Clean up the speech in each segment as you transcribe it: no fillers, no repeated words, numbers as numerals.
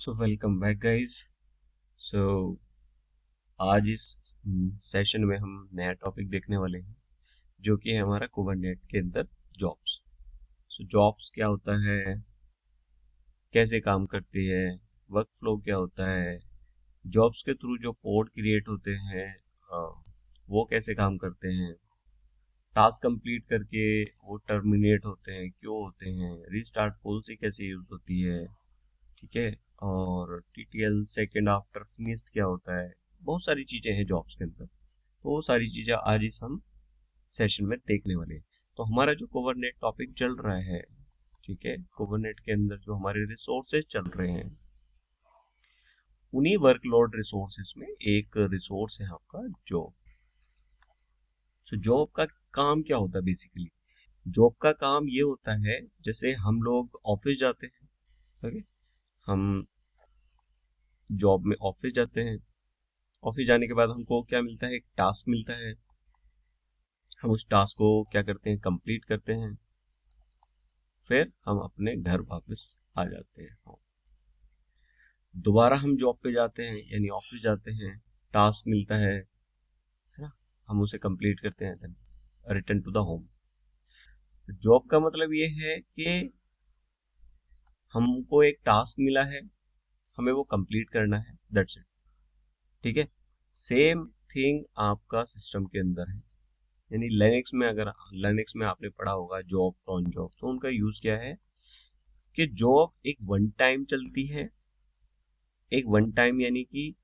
सो welcome back guys. So आज इस session में हम नया टॉपिक देखने वाले हैं जो कि है हमारा कुबरनेट के अंदर जॉब्स। सो जॉब्स क्या होता है, कैसे काम करती है, वर्क फ्लो क्या होता है, जॉब्स के थ्रू जो पोर्ट क्रिएट होते हैं वो कैसे काम करते हैं, टास्क कंप्लीट करके वो टर्मिनेट होते हैं, क्यों होते हैं, रीस्टार्ट पॉलिसी कैसे यूज होती है, ठीक है, और टीटीएल सेकेंड आफ्टर फिनिश्ड क्या होता है। बहुत सारी चीजें हैं जॉब्स के अंदर, तो वो सारी चीजें आज इस हम सेशन में देखने वाले हैं। तो हमारा जो कोवरनेट टॉपिक चल रहा है, ठीक है, कोवरनेट के अंदर जो हमारे रिसोर्सेज चल रहे हैं, उन्हीं वर्कलोड रिसोर्सेज में एक रिसोर्स है आपका जॉब। तो जॉब का काम क्या होता है बेसिकली? जॉब का काम ये होता है, जैसे हम लोग ऑफिस जाते हैं, ओके, हम जॉब में ऑफिस जाते हैं, ऑफिस जाने के बाद हमको क्या मिलता है, एक टास्क मिलता है। हम उस टास्क को क्या करते हैं, कंप्लीट करते हैं, फिर हम अपने घर वापस आ जाते हैं। दोबारा हम जॉब पे जाते हैं यानी ऑफिस जाते हैं, टास्क मिलता है ना, हम उसे कंप्लीट करते हैं, then return to the home. Job का मतलब ये है कि हमको एक टास्क मिला है, हमें वो कंप्लीट करना है, दैट्स इट। ठीक है, सेम थिंग आपका सिस्टम के अंदर है। यानी लिनक्स में, अगर लिनक्स में आपने पढ़ा होगा जॉब ऑन जॉब, तो उनका यूज क्या है कि जॉब एक वन टाइम चलती है। एक वन टाइम यानी कि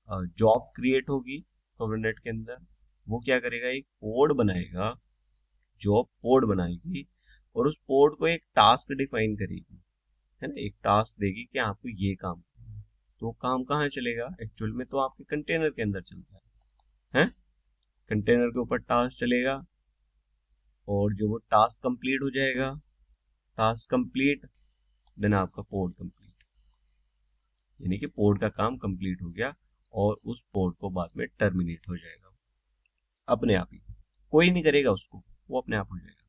जॉब क्रिएट होगी कुबरनेट के अंदर, वो क्या करेगा, एक पोड बनाएगा, जॉब पोड बनाएगी, और उस पोड को एक टास्क डिफाइन करेगी, है ना, एक टास्क देगी कि आपको ये काम करना है। तो वो काम कहाँ चलेगा एक्चुअल में? तो आपके कंटेनर के अंदर चलता है, कंटेनर के ऊपर टास्क चलेगा, और जो वो टास्क कंप्लीट हो जाएगा, टास्क कंप्लीट, देन आपका पोर्ट कंप्लीट, यानी कि पोर्ट का काम कंप्लीट हो गया, और उस पोर्ट को बाद में टर्मिनेट हो जाएगा अपने आप ही, कोई नहीं करेगा उसको, वो अपने आप हो जाएगा।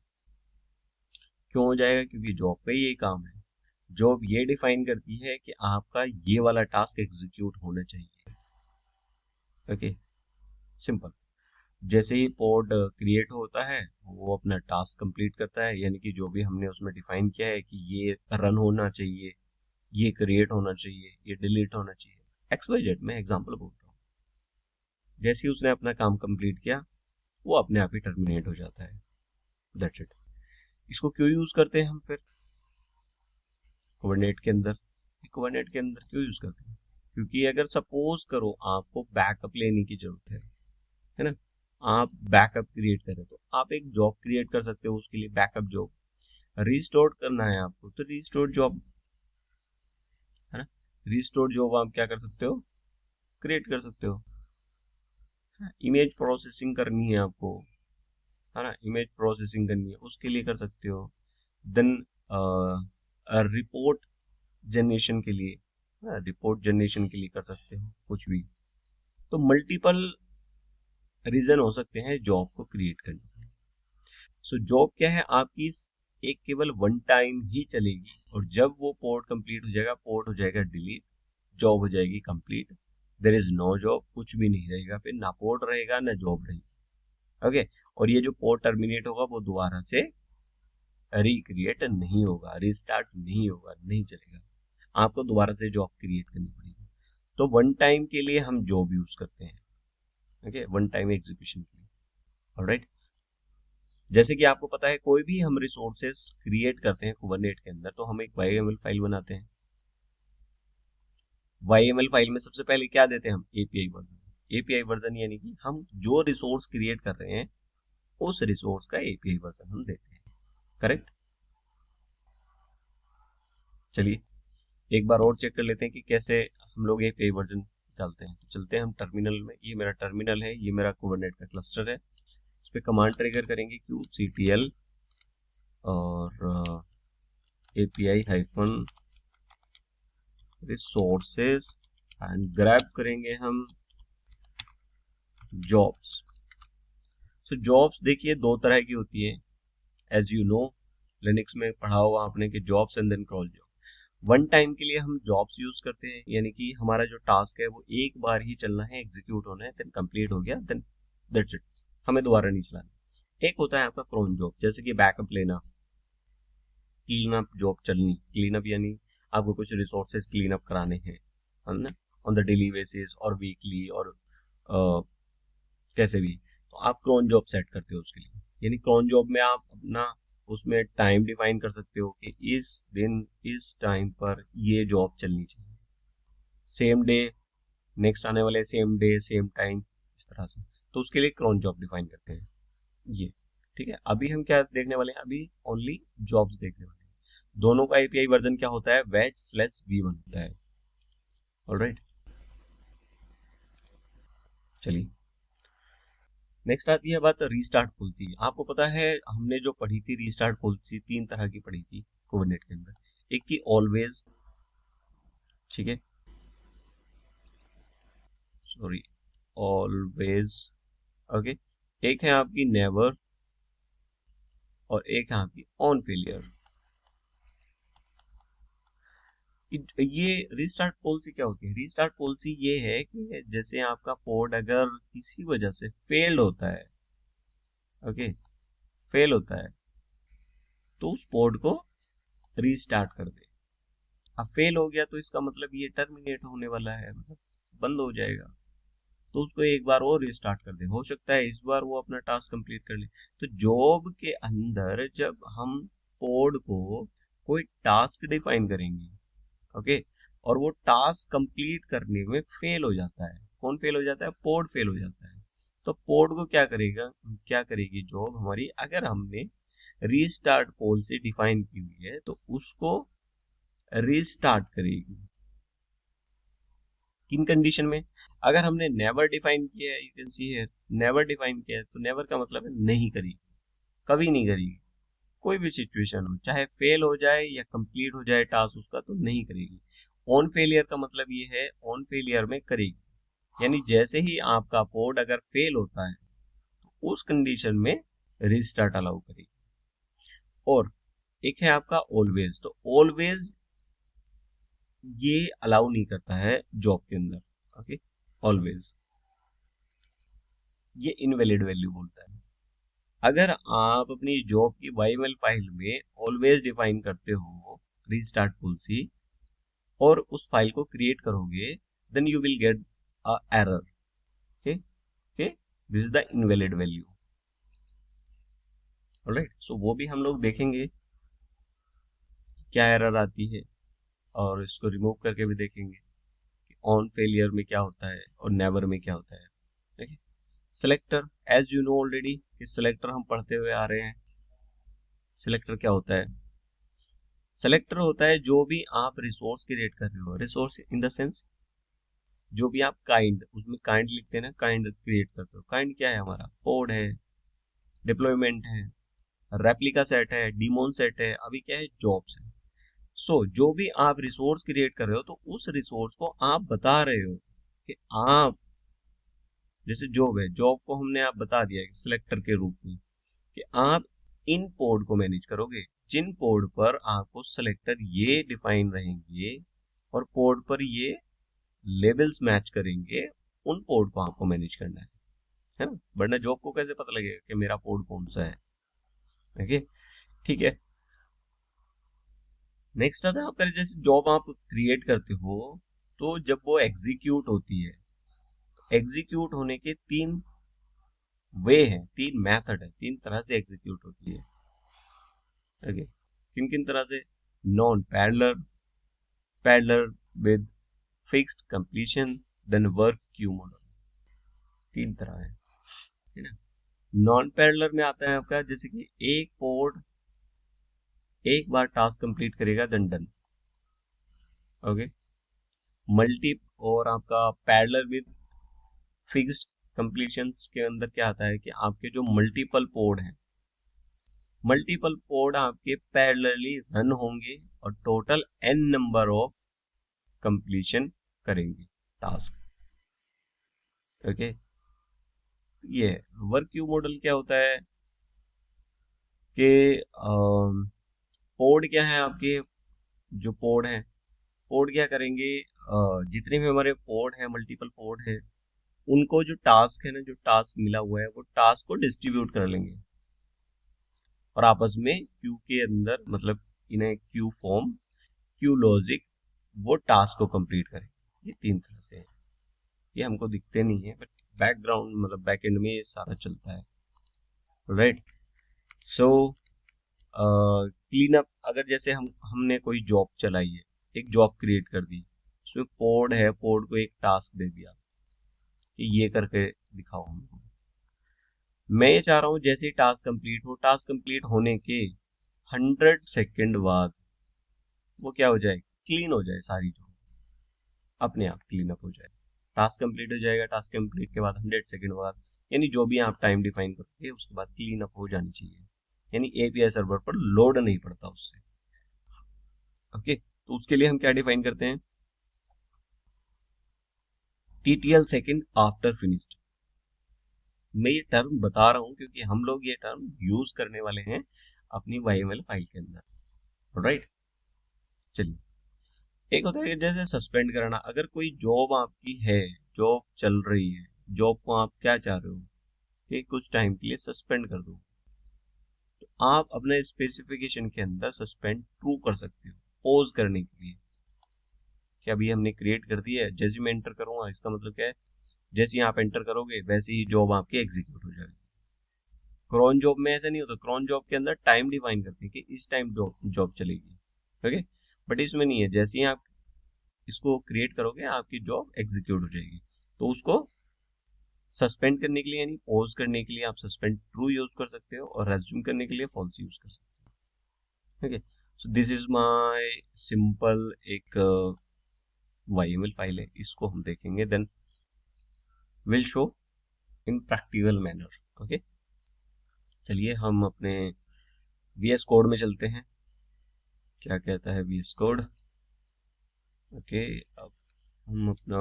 क्यों हो जाएगा? क्योंकि जॉब पे यही काम है। जॉब ये डिफाइन करती है कि आपका ये वाला टास्क एग्जीक्यूट होना चाहिए। Okay, simple. जैसे ही पोर्ट क्रिएट होता है, वो अपना टास्क कंप्लीट करता है, यानी कि जो भी हमने उसमें डिफाइन किया है कि ये रन होना चाहिए, ये क्रिएट होना चाहिए, ये डिलीट होना चाहिए, XYZ, मैं एग्जांपल बोल रहा हूँ। जैसे ही उसने अपना काम कंप्लीट किया, वो अपने आप ही टर्मिनेट हो जाता है, दैट्स इट। इसको क्यों यूज करते हैं हम फिर कुबरनेट के अंदर? कुबरनेट के अंदर क्यों यूज करते हैं? क्योंकि अगर सपोज करो आपको बैकअप लेने की जरूरत है ना, आप बैकअप क्रिएट करें, तो आप एक जॉब क्रिएट कर सकते हो उसके लिए, बैकअप जॉब। रिस्टोर करना है आपको, तो रिस्टोर जॉब, है ना, रिस्टोर जॉब आप क्या कर सकते हो, क्रिएट कर सकते हो। इमेज प्रोसेसिंग करनी है आपको, है ना, इमेज प्रोसेसिंग करनी है, उसके लिए कर सकते हो। देन रिपोर्ट जनरेशन के लिए, रिपोर्ट जनरेशन के लिए कर सकते हो कुछ भी। तो मल्टीपल रीजन हो सकते हैं जॉब को क्रिएट करने के। सो जॉब क्या है आपकी, एक केवल वन टाइम ही चलेगी, और जब वो पोर्ट कंप्लीट हो जाएगा, पोर्ट हो जाएगा डिलीट, जॉब हो जाएगी complete, there is no job, कुछ भी नहीं रहेगा फिर, ना पोर्ट रहेगा ना जॉब रहेगी। ओके, और ये जो पोर्ट टर्मिनेट होगा वो दोबारा से रिक्रिएट नहीं होगा, रिस्टार्ट नहीं होगा, नहीं चलेगा, आपको दोबारा से जॉब क्रिएट करनी पड़ेगी। तो वन टाइम के लिए हम जॉब यूज करते हैं, ओके, वन टाइम एग्जीक्यूशन के लिए। ऑलराइट, जैसे कि आपको पता है कोई भी हम रिसोर्सेस क्रिएट करते हैं कुबरनेट के अंदर, तो हम एक YML फाइल बनाते हैं। YML फाइल में सबसे पहले क्या देते हैं हम? API version. API वर्जन यानी कि हम जो रिसोर्स क्रिएट कर रहे हैं, उस रिसोर्स का API वर्जन हम देते हैं, करेक्ट? चलिए एक बार और चेक कर लेते हैं कि कैसे हम लोग API वर्जन डालते हैं। तो चलते हैं हम टर्मिनल में, ये मेरा टर्मिनल है, ये मेरा कुबरनेट का क्लस्टर है। इस पर कमांड ट्रिगर करेंगे kubectl और API hyphen resources, and grab करेंगे हम जॉब्स। सो जॉब्स देखिए दो तरह की होती है, एज यू नो, लिनक्स में पढ़ा होगा आपने कि jobs and then cross job. One time के लिए हम जॉब्स यूज करते हैं, यानी कि हमारा जो टास्क है वो एक बार ही चलना है, एग्जीक्यूट होना है, देन कंप्लीट हो गया, देन दैट्स इट, हमें दोबारा नहीं चलाना। एक होता है आपका क्रोन जॉब, जैसे कि बैकअप लेना, क्लीन अप जॉब चलनी, क्लीन अप यानी आपको कुछ रिसोर्सेज क्लीन अप कराने हैं, है ना, ऑन द डेली बेसिस और वीकली और कैसे भी, तो आप क्रोन जॉब सेट करते हो उसके लिए। यानी क्रोन जॉब में आप अपना उसमें टाइम डिफाइन कर सकते हो कि इस दिन इस टाइम पर ये जॉब चलनी चाहिए, सेम डे, नेक्स्ट आने वाले सेम डे सेम टाइम, इस तरह से। तो उसके लिए क्रोन जॉब डिफाइन करते हैं ये। ठीक है, अभी हम क्या देखने वाले हैं, अभी ओनली जॉब्स देखने वाले हैं। दोनों का एपीआई वर्जन क्या होता है, Wedge/V1 होता है। ऑलराइट, चलिए नेक्स्ट आती है बात रीस्टार्ट पॉलिसी। आपको पता है हमने जो पढ़ी थी रीस्टार्ट पॉलिसी, तीन तरह की पढ़ी थी कुबरनेट के अंदर। एक की ऑलवेज, ठीक है, सॉरी, ऑलवेज, ओके। एक है आपकी नेवर, और एक है आपकी ऑन फेलियर। ये रीस्टार्ट पॉलिसी क्या होती है, रीस्टार्ट पॉलिसी ये है कि जैसे आपका पोर्ट अगर किसी वजह से फेल होता है, ओके, फेल होता है, तो उस पोर्ट को रीस्टार्ट कर दे। अब फेल हो गया तो इसका मतलब ये टर्मिनेट होने वाला है, मतलब बंद हो जाएगा, तो उसको एक बार और रिस्टार्ट कर दे, हो सकता है इस बार वो अपना टास्क कंप्लीट कर ले। तो जॉब के अंदर जब हम कोड को कोई टास्क डिफाइन करेंगे, ओके, और वो टास्क कंप्लीट करने में फेल हो जाता है, कौन फेल हो जाता है, पोर्ट फेल हो जाता है, तो पोर्ट को क्या करेगा, क्या करेगी जॉब हमारी, अगर हमने रीस्टार्ट कॉल से डिफाइन की हुई है तो उसको रीस्टार्ट करेगी। किन कंडीशन में, अगर हमने नेवर डिफाइन किया है, you can see here never define किया है, तो नेवर का मतलब है नहीं करेगी, कभी नहीं करेगी, कोई भी सिचुएशन हो, चाहे फेल हो जाए या कंप्लीट हो जाए टास्क उसका, तो नहीं करेगी। ऑन फेलियर का मतलब ये है ऑन फेलियर में करेगी, यानी जैसे ही आपका पोर्ट अगर फेल होता है तो उस कंडीशन में रिस्टार्ट अलाउ करेगी। और एक है आपका ऑलवेज, तो ऑलवेज ये अलाउ नहीं करता है जॉब के अंदर, ओके, ऑलवेज ये इनवैलिड वैल्यू बोलता है। अगर आप अपनी जॉब की YML फाइल में ऑलवेज डिफाइन करते हो रीस्टार्ट पॉलिसी और उस फाइल को क्रिएट करोगे, then you will get a error, okay, okay, this is the invalid value. Alright, so वो भी हम लोग देखेंगे क्या एरर आती है, और इसको रिमूव करके भी देखेंगे कि ऑन फेलियर में क्या होता है और नेवर में क्या होता है। ठीक है, selector, as you know already कि सिलेक्टर हम पढ़ते हुए आ रहे हैं। सिलेक्टर क्या होता है, सिलेक्टर होता है जो भी आप रिसोर्स क्रिएट कर रहे हो, रिसोर्स इन द सेंस जो भी आप काइंड, उसमें काइंड लिखते हैं ना, काइंड क्रिएट करते हो, काइंड क्या है हमारा, पोड है, डिप्लॉयमेंट है, रेप्लिका सेट है, डिमोन सेट है, अभी क्या है, जॉब्स है। सो जो भी आप रिसोर्स क्रिएट कर रहे हो तो उस रिसोर्स को आप बता रहे हो कि आप, जैसे जॉब है, जॉब को हमने आप बता दिया है सिलेक्टर के रूप में कि आप इन पोर्ट को मैनेज करोगे, जिन पोर्ट पर आपको सिलेक्टर ये डिफाइन रहेंगे और पोर्ट पर ये लेबल्स मैच करेंगे, उन पोर्ट को आपको मैनेज करना है ना, वरना जॉब को कैसे पता लगेगा कि मेरा पोर्ट कौन सा है। ओके, ठीक है, नेक्स्ट आता है आपका, जैसे जॉब आप क्रिएट करते हो तो जब वो एग्जीक्यूट होती है, एग्जीक्यूट होने के तीन वे हैं, तीन मेथड है, तीन तरह से एग्जीक्यूट होती है। ओके, किन किन तरह से, non parallel, parallel with fixed completion, then work queue model, तीन तरह है ना। नॉन पैरेलल में आता है आपका जैसे कि एक पोर्ट एक बार टास्क कंप्लीट करेगा, देन डन, ओके। मल्टी और आपका पैरेलल विद फिक्स्ड कंप्लीशन के अंदर क्या आता है कि आपके जो मल्टीपल पोर्ट हैं, मल्टीपल पोर्ट आपके पैरेलली रन होंगे और total n number of completion करेंगे टास्क, ओके। ये वर्क क्यू मॉडल क्या होता है कि पोर्ट क्या है आपके, जो पोर्ट है पोड क्या करेंगे, जितने भी हमारे पोड है, मल्टीपल पोड है, उनको जो टास्क है ना, जो टास्क मिला हुआ है, वो टास्क को डिस्ट्रीब्यूट कर लेंगे और आपस में क्यू के अंदर, मतलब इन ए क्यू फॉर्म, क्यू लॉजिक, वो टास्क को कंप्लीट करें। ये 3 तरह से है, ये हमको दिखते नहीं है, बट बैकग्राउंड मतलब बैक एंड में ये सारा चलता है, राइट। सो क्लीन अप, अगर जैसे हमने कोई जॉब चलाई है, एक जॉब क्रिएट कर दी, उसमें पोड है, पोड को एक टास्क दे दिया कि ये करके दिखाओ हमको। मैं ये चाह रहा हूँ जैसे ही टास्क कंप्लीट हो, टास्क कंप्लीट होने के 100 सेकेंड बाद वो क्या हो जाए, क्लीन हो जाए, सारी जॉब अपने आप क्लीन अप हो जाए। टास्क कंप्लीट हो जाएगा, टास्क कंप्लीट के बाद 100 सेकेंड बाद, यानी जो भी आप टाइम डिफाइन करोगे उसके बाद क्लीन अप हो जानी चाहिए, यानी एपीआई सर्वर पर लोड नहीं पड़ता उससे। ओके, तो उसके लिए हम क्या डिफाइन करते हैं, टीटीएल सेकेंड आफ्टर फिनिश्ड। मैं ये टर्म बता रहा हूं क्योंकि हम लोग ये टर्म यूज करने वाले हैं अपनी वाईएमएल फाइल के अंदर, राइट। चलिए, एक होता है जैसे सस्पेंड करना। अगर कोई जॉब आपकी है, जॉब चल रही है, जॉब को आप क्या चाह रहे हो कि कुछ टाइम के लिए सस्पेंड कर दो, तो आप अपने स्पेसिफिकेशन के अंदर सस्पेंड ट्रू कर सकते हो, पॉज करने के लिए कि अभी हमने क्रिएट कर दी है, जैसे मैं एंटर करूंगा, इसका मतलब क्या है, जैसे ही आप एंटर करोगे वैसे ही जॉब आपकी एग्जीक्यूट हो जाएगी। क्रॉन जॉब में ऐसा नहीं होता, क्रॉन जॉब के अंदर टाइम डिफाइन करते हैं कि इस टाइम जॉब चलेगी, ओके। बट इसमें नहीं है, जैसे ही आप इसको क्रिएट करोगे आपकी जॉब एग्जीक्यूट हो जाएगी। तो उसको सस्पेंड करने के लिए, यानी पॉज करने के लिए आप सस्पेंड ट्रू यूज कर सकते हो, और रेज्यूम करने के लिए फॉल्स यूज कर सकते हो, okay. So this is my simple एक YML फाइल है, इसको हम देखेंगे, then will show in practical manner, okay. चलिए हम अपने VS कोड में चलते हैं, क्या कहता है VS कोड, ओके। अब हम अपना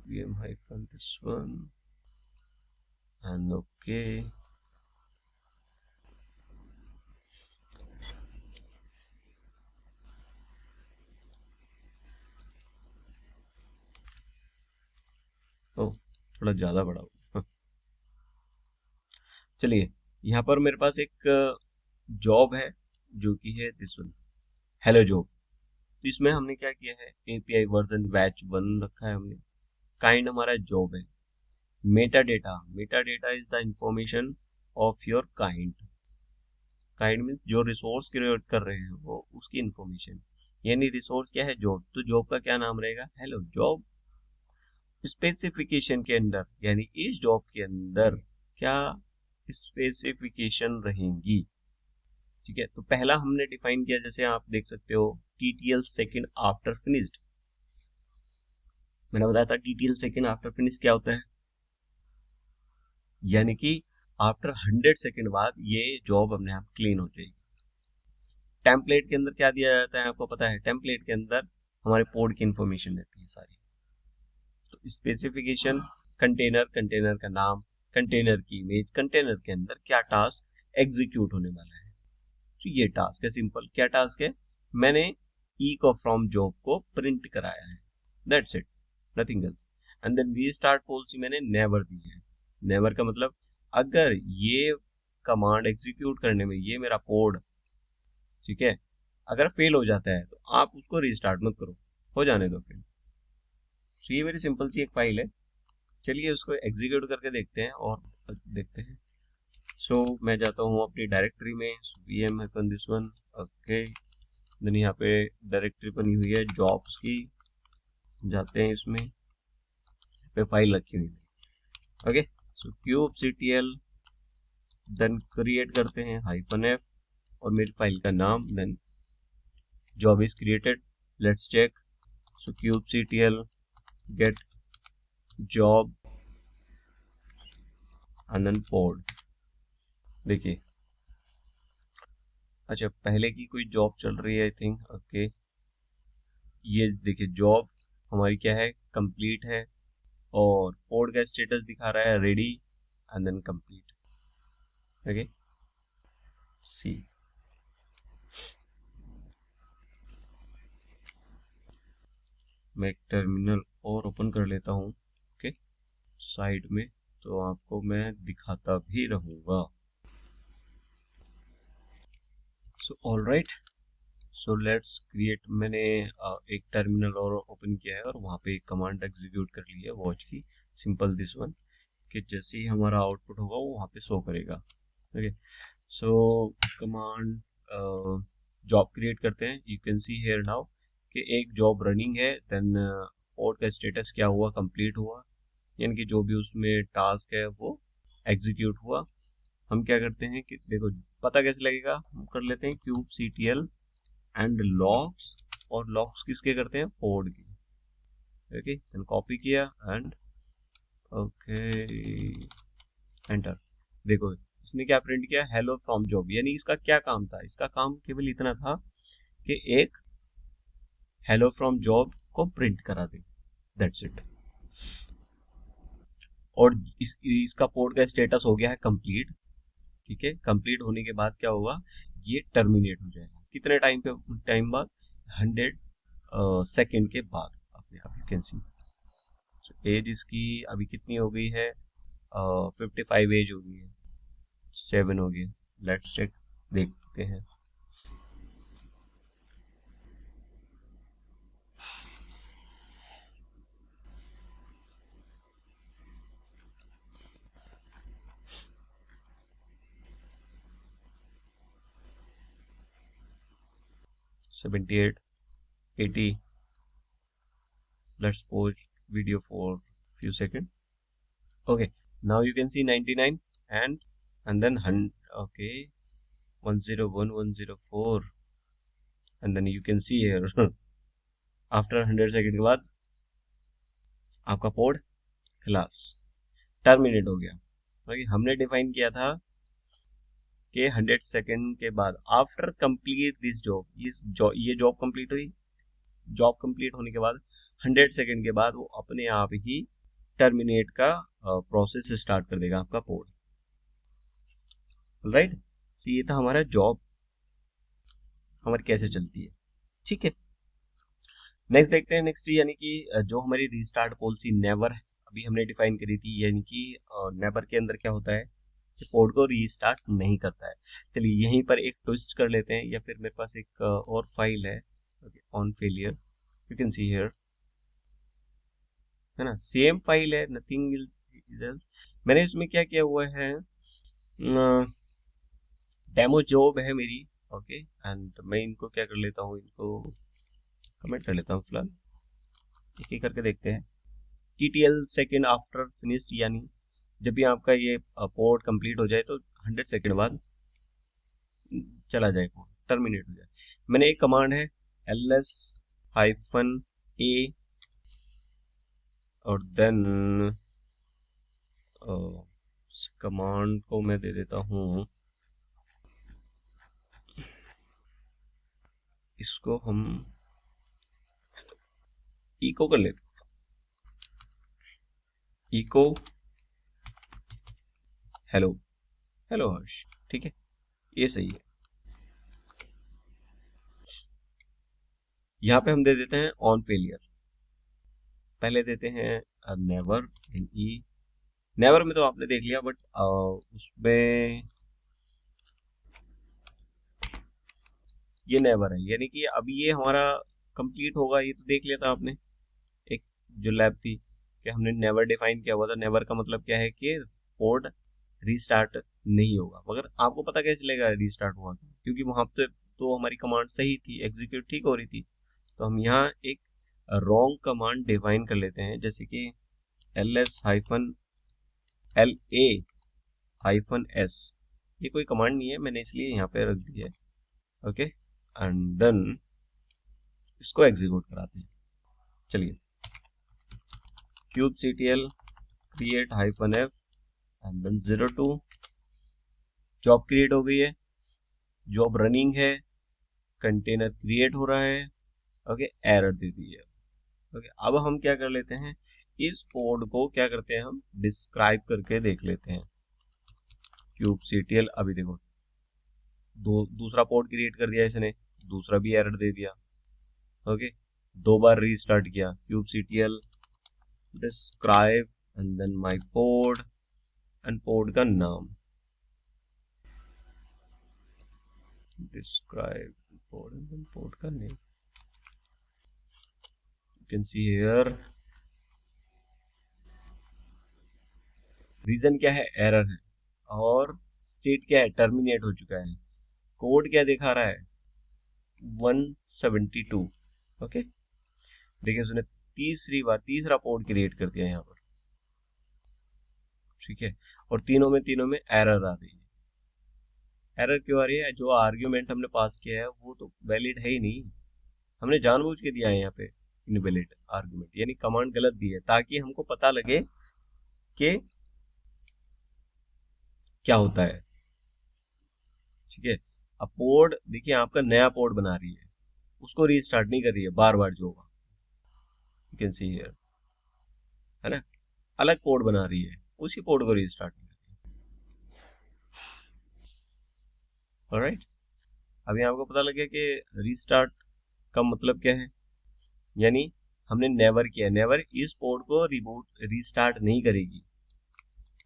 VM hyphen this one and okay, ओ थोड़ा ज्यादा बड़ा हो। चलिए, यहाँ पर मेरे पास एक जॉब है जो कि है दिस वन, हेलो जॉब। तो इसमें हमने क्या किया है, एपीआई वर्जन बैच 1 रखा है हमने, काइंड हमारा जॉब है, Meta data, Meta data is the information of your kind, kind mean जो रिसोर्स क्रिएट कर रहे हैं वो उसकी इंफॉर्मेशन, यानी रिसोर्स क्या है, जॉब, तो जॉब का क्या नाम रहेगा, हेलो जॉब। स्पेसिफिकेशन के अंदर, यानी इस जॉब के अंदर क्या स्पेसिफिकेशन रहेंगी, ठीक है। तो पहला हमने डिफाइन किया, जैसे आप देख सकते हो, टीटीएल सेकेंड आफ्टर फिनिश्ड। मैंने बताया था टीटीएल सेकेंड आफ्टर फिनिश क्या होता है, यानी कि आफ्टर 100 सेकेंड बाद ये जॉब अपने आप क्लीन हो जाएगी। टेम्पलेट के अंदर क्या दिया जाता है आपको पता है, टेम्पलेट के अंदर हमारे पोर्ट की इंफॉर्मेशन रहती है सारी। तो स्पेसिफिकेशन, कंटेनर, कंटेनर का नाम, कंटेनर की इमेज, कंटेनर के अंदर क्या टास्क एग्जीक्यूट होने वाला है। तो ये टास्क है, सिंपल क्या टास्क है, मैंने ई को फ्रॉम जॉब को प्रिंट कराया है, that's it, nothing else. And then we start policy मैंने नेवर दी है। नेवर का मतलब, अगर ये कमांड एग्जीक्यूट करने में ये मेरा कोड, ठीक है, अगर फेल हो जाता है तो आप उसको रीस्टार्ट मत करो, हो जाने दो फेल। तो ये मेरी सिंपल सी एक फाइल है, चलिए उसको एग्जीक्यूट करके देखते हैं और देखते हैं। सो मैं जाता हूँ अपनी डायरेक्टरी में, VM happen this one, okay. Then यहाँ पे डायरेक्टरी बनी हुई है जॉब्स की, जाते हैं इसमें, पे फाइल रखी हुई है, okay. So kubectl, then create करते हैं -f और मेरी फाइल का नाम, then job is created, let's check. So kubectl get job अनपोर्ड, देखिए, अच्छा पहले की कोई जॉब चल रही है आई थिंक, ओके। ये देखिए जॉब हमारी क्या है, कंप्लीट है, और पोर्ट का स्टेटस दिखा रहा है ready and then complete, okay. See मैं एक टर्मिनल और ओपन कर लेता हूँ, ओके, साइड में, तो आपको मैं दिखाता भी रहूँगा। So all right, so let's create. मैंने एक टर्मिनल और ओपन किया है और वहाँ पे एक कमांड एग्जीक्यूट कर ली है वॉच की, सिंपल दिस वन, कि जैसे ही हमारा आउटपुट होगा वो वहाँ पे शो करेगा। Okay, so command job create करते हैं। You can see here now कि एक जॉब रनिंग है, देन कोड का स्टेटस क्या हुआ, कंप्लीट हुआ, यानी कि जो भी उसमें टास्क है वो एग्जीक्यूट हुआ। हम क्या करते हैं कि देखो पता कैसे लगेगा, हम कर लेते हैं kubectl एंड लॉग्स, और लॉग्स किसके करते हैं, कोड की। ओके, देन कॉपी किया एंड ओके एंटर। देखो इसने क्या प्रिंट किया, हेलो फ्रॉम जॉब, यानी इसका क्या काम था, इसका काम केवल इतना था कि एक हेलो फ्रॉम जॉब को प्रिंट करा दे, दैट्स इट। और इसका पोर्ट का स्टेटस हो गया है कंप्लीट। ठीक है, कंप्लीट होने के बाद क्या होगा, ये टर्मिनेट हो जाएगा। कितने टाइम बाद, 100 सेकेंड के बाद। अपने आप यू कैन सी एज इसकी अभी कितनी हो गई है, 55 एज हो गई है, 7 हो गई। लेट्स चेक, देखते हैं। Seventy eight, 80। let's pause video for few seconds. Okay, now you can see 99 and then okay, 101, 104, and then you can see here after 100 second के बाद आपका पोर्ट खलास टर्मिनेट हो गया। ओके, हमने डिफाइन किया था कि 100 सेकेंड के बाद आफ्टर कंप्लीट दिस जॉब, ये जॉब कंप्लीट हुई। जॉब कंप्लीट होने के बाद 100 सेकेंड के बाद वो अपने आप ही टर्मिनेट का प्रोसेस स्टार्ट कर देगा आपका पोर्ट। राइट, तो ये था हमारा जॉब हमारी कैसे चलती है। ठीक है, नेक्स्ट देखते हैं। नेक्स्ट यानी कि जो हमारी रीस्टार्ट पॉलिसी नेवर अभी हमने डिफाइन करी थी, यानी कि नेवर के अंदर क्या होता है कि पोर्ट को रीस्टार्ट नहीं करता है। चलिए यहीं पर एक ट्विस्ट कर लेते हैं, या फिर मेरे पास एक और फाइल है, on failure, you can see here, है ना, सेम फाइल है, नथिंग एल्स। मैंने इसमें क्या किया हुआ है, डेमो जॉब है मेरी। ओके, एंड मैं इनको क्या कर लेता हूँ, इनको कमेंट कर लेता हूँ फिलहाल, एक एक करके देखते हैं। TTL सेकेंड आफ्टर फिनिश्ड, यानी जब भी आपका ये पोर्ट कंप्लीट हो जाए तो 100 सेकेंड बाद चला जाए, पोर्ट टर्मिनेट हो जाए। मैंने एक कमांड है ls-a, और देन कमांड को मैं दे देता हूँ, इसको हम इको कर लेते, इको हेलो, हेलो हर्ष। ठीक है, ये सही है। यहाँ पे हम दे देते हैं ऑन फेलियर, पहले देते हैं नेवर इन ई। नेवर में तो आपने देख लिया, बट उसमें ये नेवर है, यानी कि अभी ये हमारा कंप्लीट होगा, ये तो देख लिया था आपने। एक जो लैब थी कि हमने नेवर डिफाइन किया हुआ था, नेवर का मतलब क्या है कि पोर्ट रीस्टार्ट नहीं होगा। मगर आपको पता कैसे चलेगा रीस्टार्ट हुआ, क्योंकि वहां पे तो हमारी कमांड सही थी, एग्जीक्यूट ठीक हो रही थी। तो हम यहाँ एक रॉन्ग कमांड डिफाइन कर लेते हैं, जैसे कि ls-la-s, ये कोई कमांड नहीं है, मैंने इसलिए यहाँ पे रख दी है। ओके, एंड देन इसको एग्जीक्यूट कराते हैं। चलिए, kubectl create -f and then 02, job create हो गई है, जॉब रनिंग है, कंटेनर क्रिएट हो रहा है। ओके, एरर दे दी है। ओके, अब हम क्या कर लेते हैं, इस पोर्ट को क्या करते हैं, हम डिस्क्राइब करके देख लेते हैं। kubectl, अभी देखो दूसरा पोर्ट क्रिएट कर दिया इसने, दूसरा भी एरर दे दिया। ओके, 2 बार रीस्टार्ट किया, kubectl describe and then my pod and pod का नाम describe pod and then pod का name. You can see here reason क्या है, एरर है, और स्टेट क्या है, टर्मिनेट हो चुका है। कोड क्या दिखा रहा है, 172। ओके, देखिए उसने तीसरा पोर्ट क्रिएट कर दिया यहाँ पर, ठीक है, और तीनों में एरर आ रही है। एरर क्यों आ रही है, जो आर्ग्यूमेंट हमने पास किया है वो तो वैलिड है ही नहीं, हमने जानबूझ के दिया है यहाँ पे इनवैलिड आर्ग्यूमेंट, यानी कमांड गलत दी है, ताकि हमको पता लगे कि क्या होता है, ठीक है। अब पोर्ट देखिए आपका नया पोर्ट बना रही है, उसको रीस्टार्ट नहीं कर रही है बार बार, जो होगा यू कैन सी हियर, है ना, अलग पोर्ट बना रही है, उसी पोर्ट को रीस्टार्ट नहीं कर रही है। ऑलराइट, अभी आपको पता लगे कि रीस्टार्ट का मतलब क्या है, यानी हमने नेवर किया, नेवर इस पोर्ट को रिबूट रीस्टार्ट नहीं करेगी,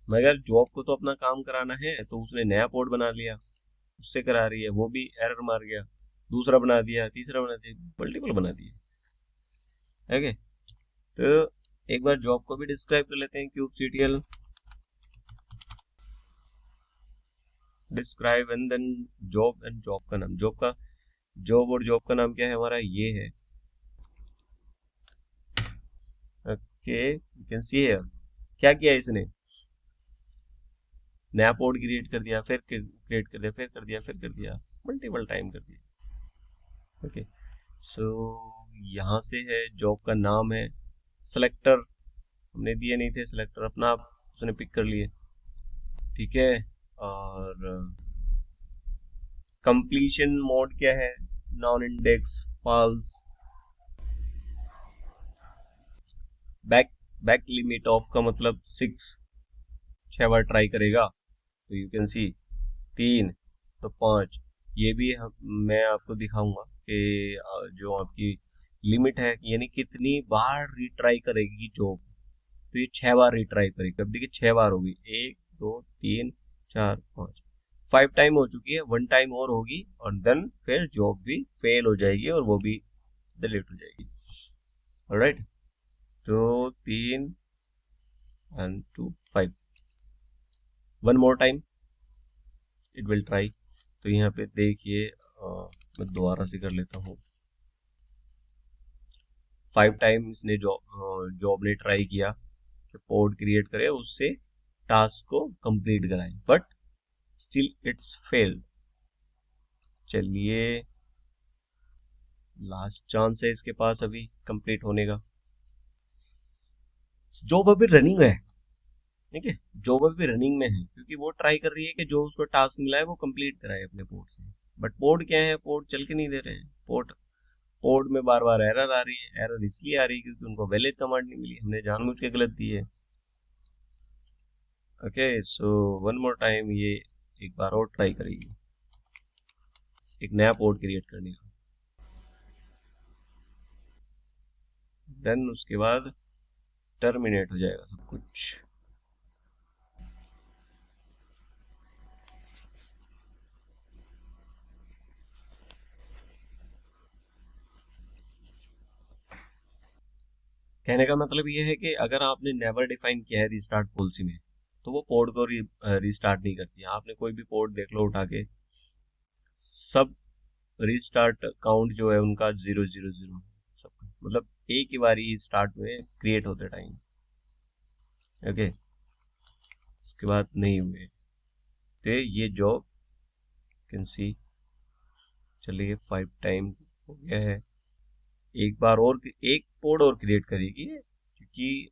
मगर जॉब को तो अपना काम कराना है, तो उसने नया पोर्ट बना लिया, उससे करा रही है, वो भी एरर मार गया, दूसरा बना दिया, तीसरा बना दिया, मल्टीपल बना दिया। ओके, तो एक बार जॉब को भी डिस्क्राइब कर लेते हैं, kubectl describe and then job and job का नाम, जॉब और जॉब का नाम क्या है हमारा, ये है। Okay, you can see here क्या किया इसने, नया पोर्ट क्रिएट कर दिया, फिर क्रिएट कर दिया, फिर कर दिया, फिर कर दिया, मल्टीपल टाइम कर दिया। ओके, सो यहाँ से है, जॉब का नाम है, सेलेक्टर हमने दिए नहीं थे, सेलेक्टर अपना आप उसने पिक कर लिए, ठीक है, और कंप्लीशन मोड क्या है, non index, false, back limit of का मतलब 6 बार ट्राई करेगा, तो यू कैन सी 3 तो 5, ये भी मैं आपको दिखाऊंगा कि जो आपकी लिमिट है, यानी कितनी बार रिट्राई करेगी जॉब, तो ये 6 बार रिट्राई करेगी। अब देखिए 6 बार होगी, 1 2 3 4 5, 5 टाइम हो चुकी है, 1 टाइम और होगी, और देन फिर जॉब भी फेल हो जाएगी और वो भी डिलीट हो जाएगी। ऑलराइट, तो 3 and 2 5, 1 more time it will try। तो यहाँ पे देखिए मैं दोबारा से कर लेता हूँ, 5 टाइम इसने जॉब ने ट्राई किया कि पोर्ट क्रिएट करे, उससे टास्क को कंप्लीट कराए, बट स्टिल इट्स फेल्ड। चलिए लास्ट चांस है इसके पास अभी कंप्लीट होने का, जॉब अभी रनिंग है, ठीक है, जॉब अभी रनिंग में है, क्योंकि वो ट्राई कर रही है कि जो उसको टास्क मिला है वो कंप्लीट कराए अपने पोर्ट से, बट पोर्ट क्या है, पोर्ट चल के नहीं दे रहे हैं, पोर्ट में बार बार एरर आ रही है, एरर इसलिए आ रही है क्योंकि उनको वैलिड कमांड नहीं मिली, हमने जानबूझ के गलत दी है। ओके, सो 1 मोर टाइम ये एक बार और ट्राई करेगी एक नया पोर्ट क्रिएट करने का, देन उसके बाद टर्मिनेट हो जाएगा सब कुछ। कहने का मतलब ये है कि अगर आपने नेवर डिफाइन किया है रिस्टार्ट पॉलिसी में, तो वो पोर्ट को रिस्टार्ट नहीं करती है। आपने कोई भी पोर्ट देख लो उठा के, सब रिस्टार्ट काउंट जो है उनका 0 0 0 सबका, मतलब एक ही बारी स्टार्ट में क्रिएट होते टाइम। ओके, उसके बाद नहीं हुए, तो ये जॉब कैन सी, चलिए 5 टाइम हो गया है, एक बार और एक पोर्ट और क्रिएट करेगी, क्योंकि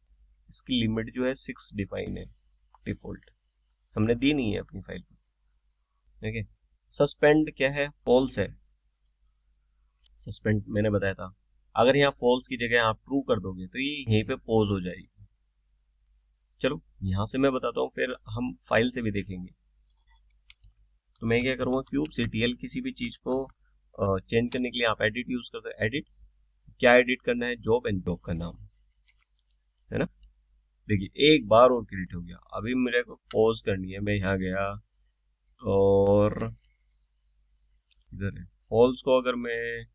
इसकी लिमिट जो है 6 डिफाइन है, डिफॉल्ट हमने दी नहीं है अपनी फाइल में। ठीक है, सस्पेंड क्या है, फॉल्स है, सस्पेंड मैंने बताया था, अगर यहाँ फॉल्स की जगह आप ट्रू कर दोगे तो ये यहीं पे पॉज हो जाएगी। चलो यहाँ से मैं बताता हूँ, फिर हम फाइल से भी देखेंगे। तो मैं क्या करूँगा, kubectl किसी भी चीज को चेंज करने के लिए आप एडिट यूज करते हो, एडिट क्या एडिट करना है, जॉब एंड जॉब का नाम, है ना। देखिए एक बार और क्रिएट हो गया। अभी मेरे को पॉज करनी है, मैं यहाँ गया और इधर है फॉल्स को अगर मैं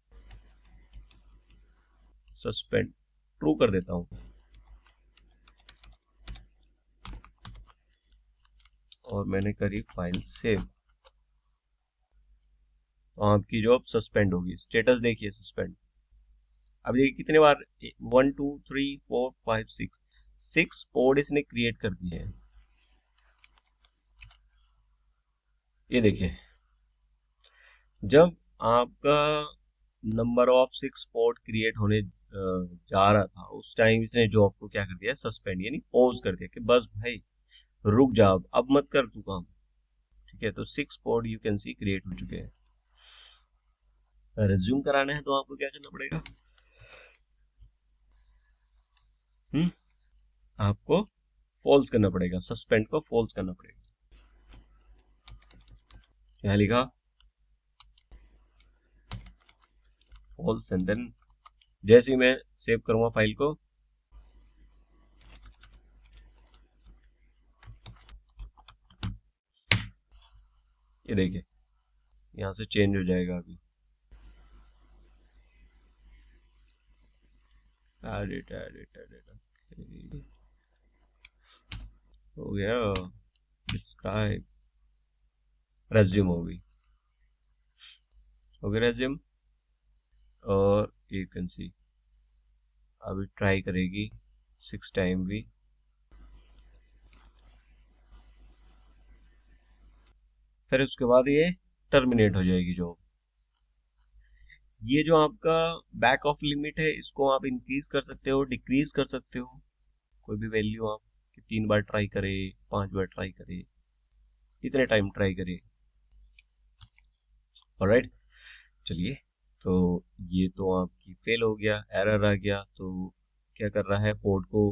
सस्पेंड ट्रू कर देता हूँ और मैंने करी फाइल सेव, तो आपकी जॉब सस्पेंड होगी। स्टेटस देखिए सस्पेंड। अब देखिए कितने बार, 1 2 3 4 5 6 6 पोड इसने क्रिएट कर दिए हैं। ये देखिए जब आपका नंबर ऑफ 6 पोड क्रिएट होने जा रहा था, उस टाइम इसने जॉब को क्या कर दिया, सस्पेंड यानी पॉज कर दिया कि बस भाई रुक जा, अब मत कर तू काम। ठीक है, तो 6 पोड यू कैन सी क्रिएट हो चुके हैं। रिज्यूम कराना है तो आपको क्या करना पड़ेगा, आपको फॉल्स करना पड़ेगा, सस्पेंड को फॉल्स करना पड़ेगा। क्या लिखा, फॉल्स, एंड देन जैसे ही मैं सेव करूंगा फाइल को, ये देखिए यहां से चेंज हो जाएगा। अभी एडिट एडिट एडिट हो गया, डिस्क्राइब, रेज्यूम हो गई, रेज्यूम। और यू कैन सी अभी ट्राई करेगी 6 टाइम भी, फिर उसके बाद ये टर्मिनेट हो जाएगी जॉब। ये जो आपका बैक ऑफ लिमिट है, इसको आप इंक्रीज कर सकते हो, डिक्रीज कर सकते हो, कोई भी वैल्यू आप, कि 3 बार ट्राई करे, 5 बार ट्राई करे, इतने टाइम ट्राई करे। ऑलराइट, चलिए, तो ये तो आपकी फेल हो गया, एरर आ गया। तो क्या कर रहा है, पोर्ट को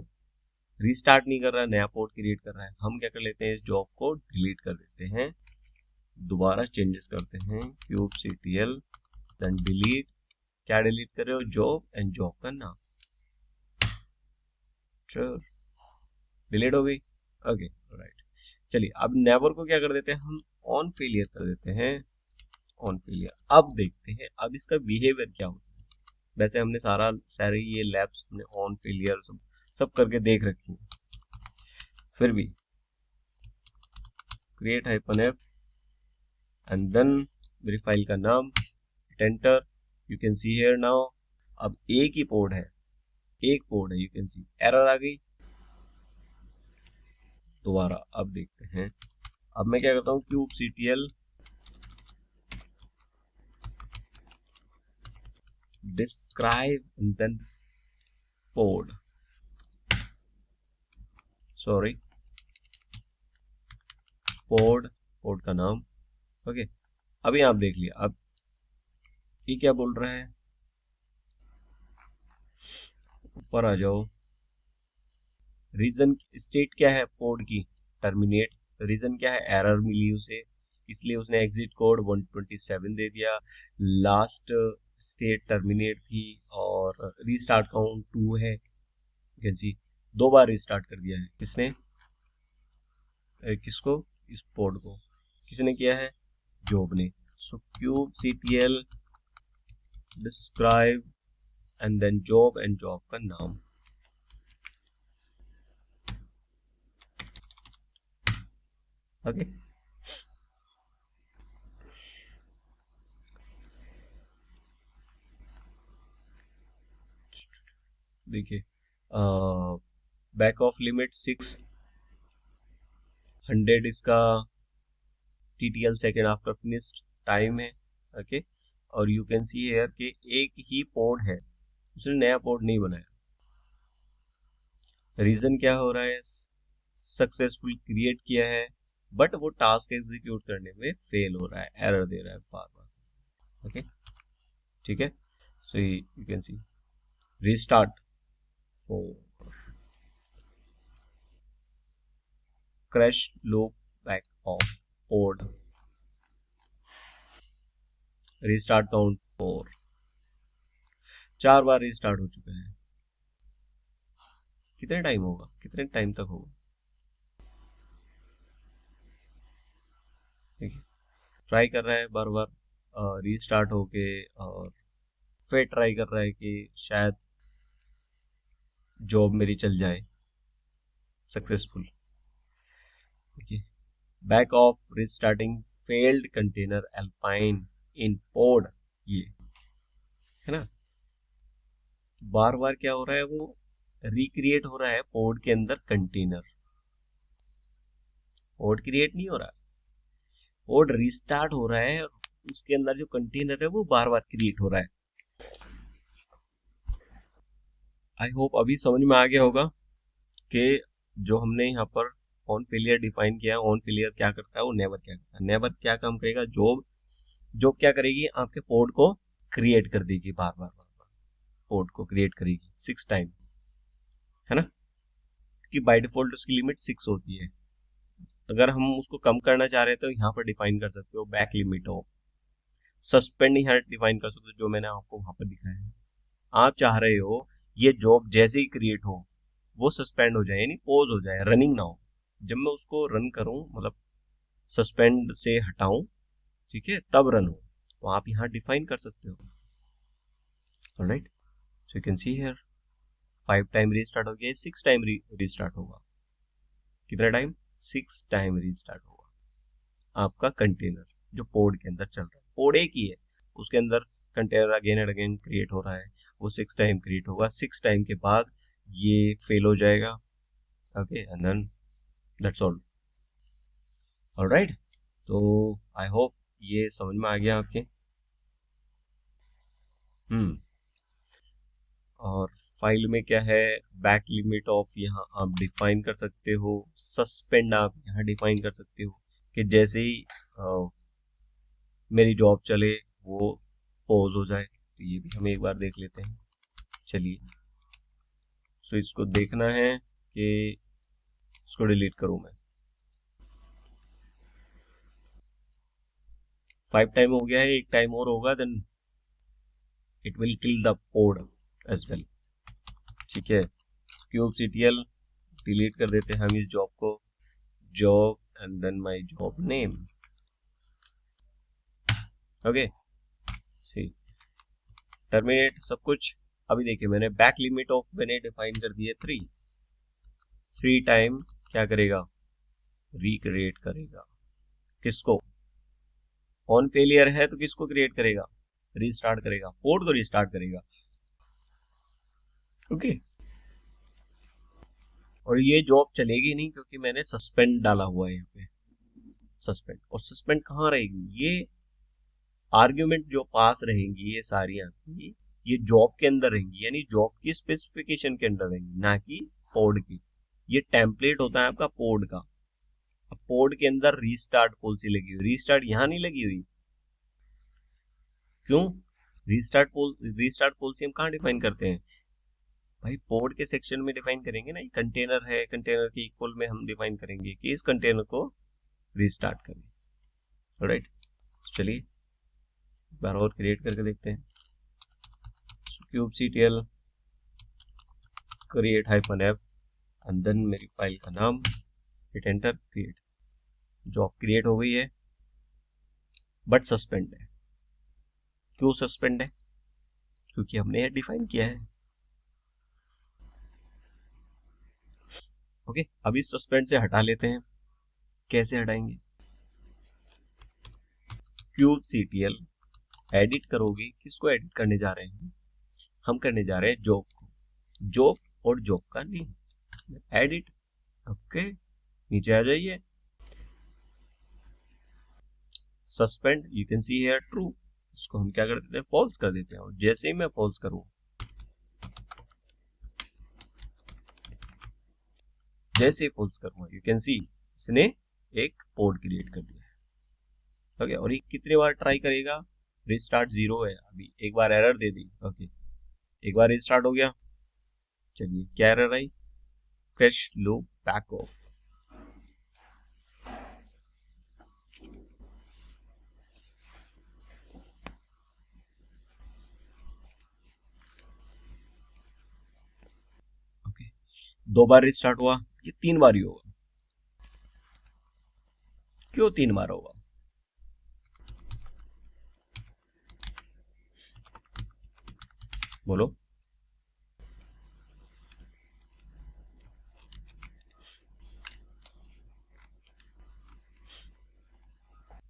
रीस्टार्ट नहीं कर रहा है, नया पोर्ट क्रिएट कर रहा है। हम क्या कर लेते हैं, इस जॉब को डिलीट कर देते हैं, दोबारा चेंजेस करते हैं, kubectl देन डिलीट। क्या डिलीट कर रहे हो, जॉब एंड जॉब का नाम, डिलीट हो गई। ओके राइट, चलिए अब नेवर को क्या कर देते हैं, हम ऑन फेलियर कर देते हैं, ऑन फेलियर। अब देखते हैं अब इसका बिहेवियर क्या होता है। वैसे हमने सारे ये लैब्स हमने ऑन फेलियर सब करके देख रखी है, फिर भी क्रिएट -f एंड देन मेरी फाइल का नाम, enter. You can see here now, अब एक ही पोर्ट है, यू कैन सी एरर आ गई। दोबारा अब देखते हैं, अब मैं क्या करता हूँ, kubectl describe and then pod, sorry pod का नाम। ओके, अभी आप देख लिया, अब ये क्या बोल रहा है, ऊपर आ जाओ। रीजन स्टेट क्या है पोड की, टर्मिनेट। रीजन क्या है, एरर मिली उसे, इसलिए उसने एग्जिट कोड 127 दे दिया। लास्ट स्टेट टर्मिनेट थी और रीस्टार्ट काउंट 2 है, कैन सी 2 बार रीस्टार्ट कर दिया है। किसने, किसको, इस पोड को किसने किया है, जॉब ने। So kubectl describe and then job and job का नाम। ओके, देखिए बैक ऑफ लिमिट 6, 100 इसका TTL second after finished time है। ओके, और यू कैन सी हेयर के एक ही पोर्ट है, उसने नया पोर्ट नहीं बनाया। रीजन क्या हो रहा है, सक्सेसफुल क्रिएट किया है बट वो टास्क एग्जीक्यूट करने में फेल हो रहा है, एरर दे रहा है बार बार। ओके, ठीक है, so you can C restart for crash loop back of port, restart count 4। 4 bar restart हो चुका है। कितने टाइम होगा, कितने टाइम तक होगा? ठीक है, ट्राई कर रहा है बार बार रीस्टार्ट होके, और फिर ट्राई कर रहा है कि शायद जॉब मेरी चल जाए successful. Okay, back off restarting failed container alpine in pod, ये है ना। बार बार क्या हो रहा है, वो रिक्रिएट हो रहा है पोड के अंदर कंटेनर। पोड क्रिएट नहीं हो रहा, पोड रिस्टार्ट हो रहा है, और उसके अंदर जो कंटेनर है वो बार बार क्रिएट हो रहा है। आई होप अभी समझ में आ गया होगा कि जो हमने यहाँ पर ऑन फेलियर डिफाइन किया, ऑन फेलियर क्या करता है, वो नेवर क्या करता है। नेवर क्या काम करेगा, जॉब जॉब क्या करेगी, आपके पोड को क्रिएट कर देगी, बार बार बार बार पोड को क्रिएट करेगी 6 टाइम, है ना। कि बाय डिफॉल्ट उसकी लिमिट 6 होती है। अगर हम उसको कम करना चाह रहे हैं तो यहाँ पर डिफाइन कर सकते हो बैक लिमिट ऑफ। सस्पेंड यहाँ डिफाइन कर सकते हो, जो मैंने आपको वहां पर दिखाया है। आप चाह रहे हो ये जॉब जैसे ही क्रिएट हो वो सस्पेंड हो जाए, यानी पॉज हो जाए, रनिंग ना हो। जब मैं उसको रन करूं, मतलब सस्पेंड से हटाऊं, ठीक है, तब रन हो, तो आप यहाँ डिफाइन कर सकते हो। Alright, so you can see here 5 time restart हो गया, 6 टाइम रीस्टार्ट होगा। कितना टाइम? 6 टाइम रीस्टार्ट होगा आपका कंटेनर जो पोड के अंदर चल रहा है। पोड एक ही है, उसके अंदर container again and again create हो रहा है, वो 6 टाइम क्रिएट होगा। 6 टाइम के बाद ये फेल हो जाएगा। Okay, and then that's all. Alright, तो आई होप ये समझ में आ गया आपके। और फाइल में क्या है, बैक लिमिट ऑफ यहाँ आप डिफाइन कर सकते हो। सस्पेंड आप यहाँ डिफाइन कर सकते हो कि जैसे ही मेरी जॉब चले वो पॉज हो जाए। तो ये भी हम एक बार देख लेते हैं, चलिए। सो इसको देखना है कि इसको डिलीट करूं मैं। 5 टाइम हो गया है, एक टाइम और होगा, then it will kill the pod as well. ठीक है, kubectl डिलीट कर देते हैं हम इस जॉब को, job and then my job name. Okay, see terminate सब कुछ। अभी देखिए, मैंने बैक लिमिट ऑफ मैंने डिफाइन कर दी है 3 टाइम क्या करेगा, रिक्रिएट करेगा। किसको? ऑन फेलियर है तो किसको क्रिएट करेगा, रीस्टार्ट करेगा, पोर्ट को रीस्टार्ट करेगा। ओके, और ये जॉब चलेगी नहीं क्योंकि मैंने सस्पेंड डाला हुआ है यहाँ पे। सस्पेंड, और सस्पेंड कहाँ रहेगी, ये आर्ग्यूमेंट जो पास रहेंगी ये सारी आपकी, ये जॉब के अंदर रहेंगी, यानी जॉब की स्पेसिफिकेशन के अंदर रहेंगी, ना कि पोड की। ये टेम्पलेट होता है आपका पोड का। अब पोड के अंदर रीस्टार्ट पॉलिसी लगी हुई, रीस्टार्ट यहाँ नहीं लगी हुई। क्यों? रीस्टार्ट पॉलिसी हम कहाँ डिफाइन करते हैं भाई? पोड के सेक्शन में डिफाइन करेंगे ना। कंटेनर है, कंटेनर के इक्वल में हम डिफाइन करेंगे कि इस कंटेनर को रीस्टार्ट करें। राइट, चलिए एक बार और क्रिएट करके देखते हैं। kubectl create -f and then मेरी फाइल का नाम, hit enter, create. Job create हो गई है बट सस्पेंड है। क्यों सस्पेंड है? क्योंकि हमने यह डिफाइन किया है। ओके, अभी सस्पेंड से हटा लेते हैं। कैसे हटाएंगे? kubectl एडिट करोगे, किसको एडिट करने जा रहे हैं? हम करने जा रहे हैं जॉब को, जॉब और जॉब का नेम, एडिट। ओके, नीचे आ जाइए, suspend, you can see here true. इसको हम क्या कर देते हैं, फॉल्स कर देते हैं। और जैसे ही मैं फॉल्स करूं, जैसे ही फॉल्स करूंगा, यू कैन सी इसने एक पोर्ट क्रिएट कर दिया है। ओके, और ये कितने बार ट्राई करेगा? रिस्टार्ट 0 है, अभी एक बार एरर दे दी। ओके, एक बार रिस्टार्ट हो गया। चलिए, क्या error I? Fresh loop back of. 2 bar restart हुआ, ये 3 बार ही होगा। क्यों 3 बार होगा? बोलो।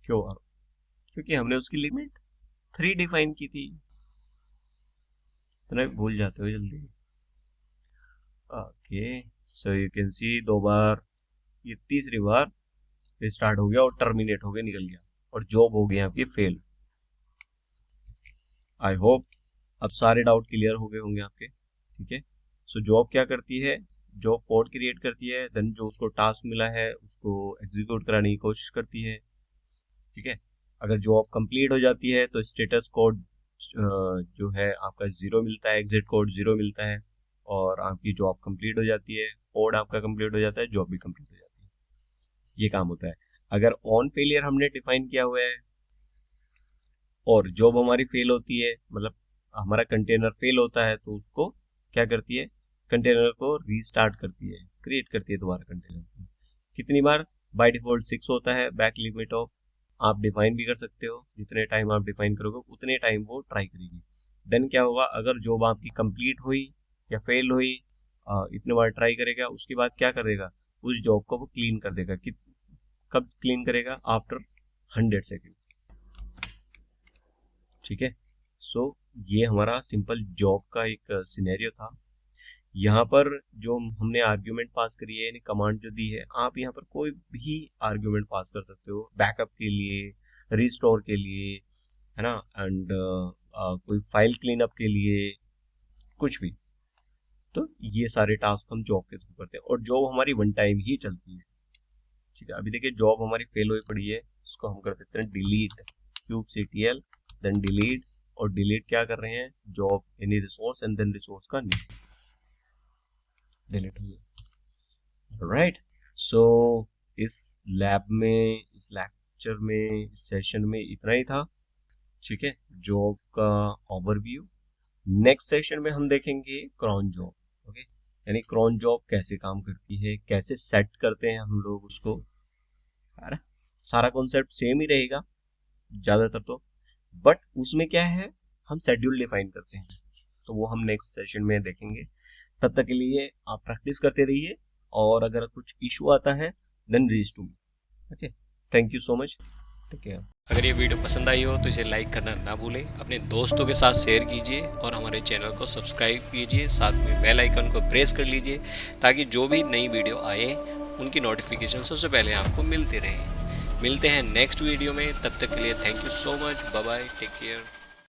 क्यों? क्योंकि हमने उसकी लिमिट 3 डिफाइन की थी। इतना भी भूल जाते हो जल्दी। ओके, सो यू कैन सी 2 बार, ये तीसरी बार रिस्टार्ट हो गया और टर्मिनेट हो गया, निकल गया, और जॉब हो गई आपकी फेल। आई होप अब सारे डाउट क्लियर हो गए होंगे आपके। ठीक है, सो जॉब क्या करती है? जॉब कोड क्रिएट करती है, देन जो उसको टास्क मिला है उसको एग्जीक्यूट कराने की कोशिश करती है। ठीक है, अगर जॉब कंप्लीट हो जाती है तो स्टेटस कोड जो है आपका 0 मिलता है, एग्जिट कोड 0 मिलता है, और आपकी जॉब कंप्लीट हो जाती है, कोड आपका कंप्लीट हो जाता है, जॉब भी कंप्लीट हो जाती है। ये काम होता है। अगर ऑन फेलियर हमने डिफाइन किया हुआ है और जॉब हमारी फेल होती है, मतलब हमारा कंटेनर फेल होता है, तो उसको क्या करती है? कंटेनर को रीस्टार्ट करती है, क्रिएट करती है दोबारा कंटेनर। कितनी बार? बाय डिफॉल्ट 6 होता है बैक लिमिट ऑफ। आप डिफाइन भी कर सकते हो, जितने टाइम आप डिफाइन करोगे उतने टाइम वो ट्राई करेगी। देन क्या होगा? अगर जॉब आपकी कंप्लीट हुई या फेल हुई, इतने बार ट्राई करेगा, उसके बाद क्या करेगा? उस जॉब को वो क्लीन कर देगा। कब क्लीन करेगा? After 100 second. ठीक है, सो ये हमारा सिंपल जॉब का एक सिनेरियो था। यहाँ पर जो हमने आर्ग्यूमेंट पास करी है, यानी कमांड जो दी है, आप यहाँ पर कोई भी आर्ग्यूमेंट पास कर सकते हो, बैकअप के लिए, रिस्टोर के लिए, है ना, एंड कोई फाइल क्लीन अप के लिए, कुछ भी। तो ये सारे टास्क हम जॉब के थ्रू करते हैं, और जॉब हमारी 1 टाइम ही चलती है। ठीक है, अभी देखिए जॉब हमारी फेल हुई पड़ी है, इसको हम कर देते हैं डिलीट, kubectl, देन डिलीट, और डिलीट क्या कर रहे हैं? Job any resource, and then resource का नेम डिलीट हो गया। राइट, सो इस लैब में, इस लेक्चर में, इस सेशन में इतना ही था। ठीक है, जॉब का ओवरव्यू। नेक्स्ट सेशन में हम देखेंगे क्रॉन जॉब। ओके, यानी क्रॉन जॉब कैसे काम करती है, कैसे सेट करते हैं हम लोग उसको, है ना। सारा कॉन्सेप्ट सेम ही रहेगा ज्यादातर तो, बट उसमें क्या है, हम शेड्यूल डिफाइन करते हैं, तो वो हम नेक्स्ट सेशन में देखेंगे। तब तक के लिए आप प्रैक्टिस करते रहिए, और अगर कुछ इशू आता है then reach to me. Okay, thank you so much, take care. अगर ये वीडियो पसंद आई हो तो इसे लाइक करना ना भूलें, अपने दोस्तों के साथ शेयर कीजिए, और हमारे चैनल को सब्सक्राइब कीजिए, साथ में बेल आइकन को प्रेस कर लीजिए, ताकि जो भी नई वीडियो आए उनकी नोटिफिकेशन सबसे पहले आपको मिलते रहें। मिलते हैं नेक्स्ट वीडियो में, तब तक के लिए thank you so much, bye bye, take care.